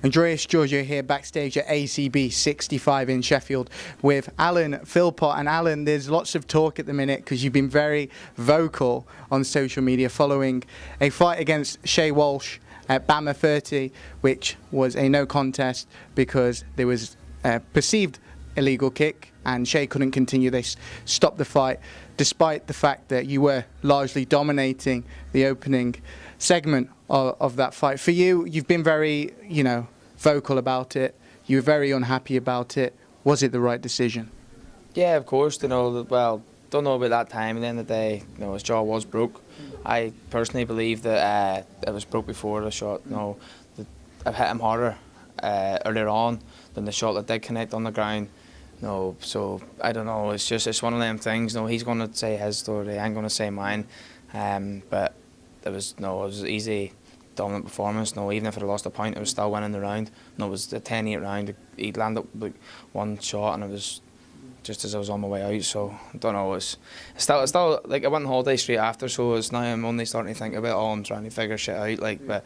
Andreas Giorgio here backstage at ACB 65 in Sheffield with Alan Philpott. And Alan, there's lots of talk at the minute because you've been very vocal on social media following a fight against Shay Walsh at BAMMA 30, which was a no contest because there was a perceived illegal kick and Shay couldn't continue. They stopped the fight despite the fact that you were largely dominating the opening segment of that fight. For you, you've been very, vocal about it. You were very unhappy about it. Was it the right decision? Yeah, of course. Well, don't know about that time. At the end of the day, his jaw was broke. I personally believe that it was broke before the shot. I've hit him harder earlier on than the shot that did connect on the ground. So I don't know. It's one of them things. He's going to say his story. I'm going to say mine. But it was easy, dominant performance. Even if I lost a point, I was still winning the round. It was a 10-8 round. He landed like one shot, and it was just as I was on my way out. So I don't know. It's still like I went on holiday straight after. So it's now I'm only starting to think about it. I'm trying to figure shit out. But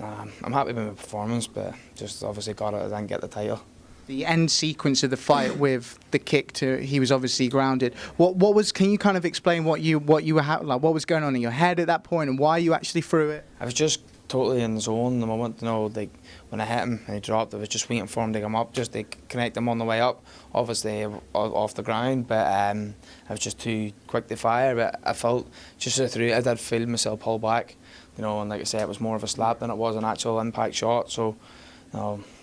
I'm happy with my performance. But just obviously got it. I didn't get the title. The end sequence of the fight with the kick he was obviously grounded. What was? Can you kind of explain what you were like? What was going on in your head at that point, and why you actually threw it? I was just totally in the zone the moment. Like when I hit him and he dropped, I was just waiting for him to come up, just to connect him on the way up. Obviously off the ground, but I was just too quick to fire. But I felt just as I threw it, I did feel myself pull back. And like I said, it was more of a slap than it was an actual impact shot. So,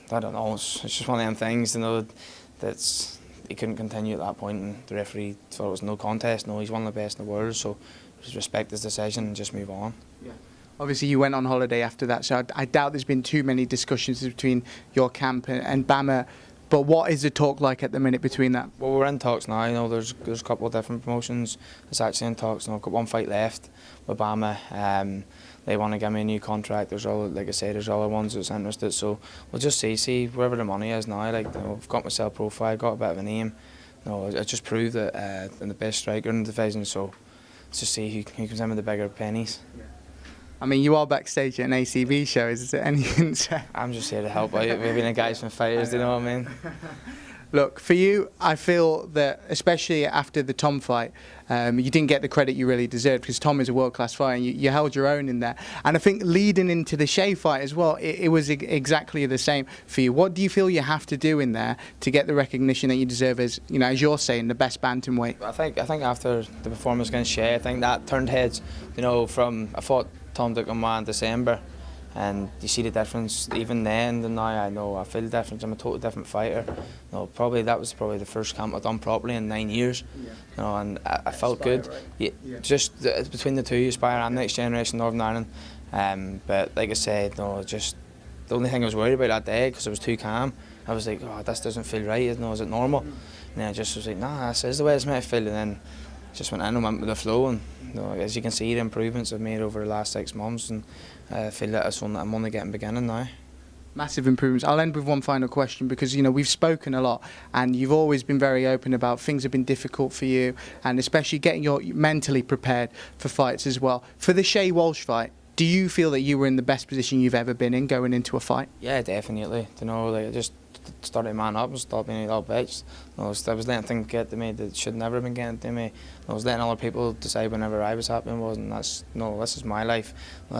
I don't know. It's just one of them things, that's he couldn't continue at that point, and the referee thought it was no contest. He's one of the best in the world, so just respect his decision and just move on. Yeah. Obviously, you went on holiday after that, so I doubt there's been too many discussions between your camp and BAMMA. But what is the talk like at the minute between that? Well, we're in talks now. There's a couple of different promotions. It's actually in talks. I've got one fight left with BAMMA. They want to give me a new contract. There's other ones that's interested. So we'll just see wherever the money is now. I've got myself profile, got a bit of a name. I just proved that I'm the best striker in the division. So let's just see who comes in with the bigger pennies. Yeah. I mean, you are backstage at an ACB show. Is there anything? I'm just here to help out. We've been the guys from fighters. Do you know what I mean? Look, for you, I feel that, especially after the Tom fight, you didn't get the credit you really deserved because Tom is a world-class fighter and you held your own in there. And I think leading into the Shay fight as well, it was exactly the same for you. What do you feel you have to do in there to get the recognition that you deserve as, as you're saying, the best bantamweight? I think after the performance against Shay, I think that turned heads. From I fought Tom Duquesnoy in December. And you see the difference even then and now. I feel the difference. I'm a totally different fighter. That was probably the first camp I've done properly in 9 years. Yeah. And I felt good. Right? Yeah. Just between the two, Aspire and Next Generation Northern Ireland. But like I said, just the only thing I was worried about that day, because I was too calm, I was like, this doesn't feel right. Is it normal? And then I just was like, nah, this is the way it's meant to feel. And then just went in and went with the flow. And as you can see, the improvements I've made over the last 6 months, and I feel that it's one that I'm only getting beginning now. Massive improvements. I'll end with one final question because we've spoken a lot and you've always been very open about things have been difficult for you, and especially getting you mentally prepared for fights as well. For the Shay Walsh fight, do you feel that you were in the best position you've ever been in going into a fight? Yeah, definitely. I just started man up and stopped being a little bitch. I was letting things get to me that should never have been getting to me. I was letting other people decide whenever I was happy and wasn't. This is my life.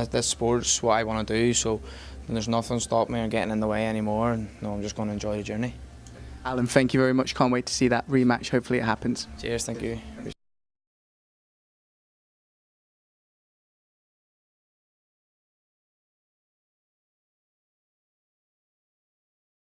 This sport's what I want to do, so there's nothing stopping me or getting in the way anymore, and I'm just going to enjoy the journey. Alan, thank you very much. Can't wait to see that rematch. Hopefully it happens. Cheers, thank you.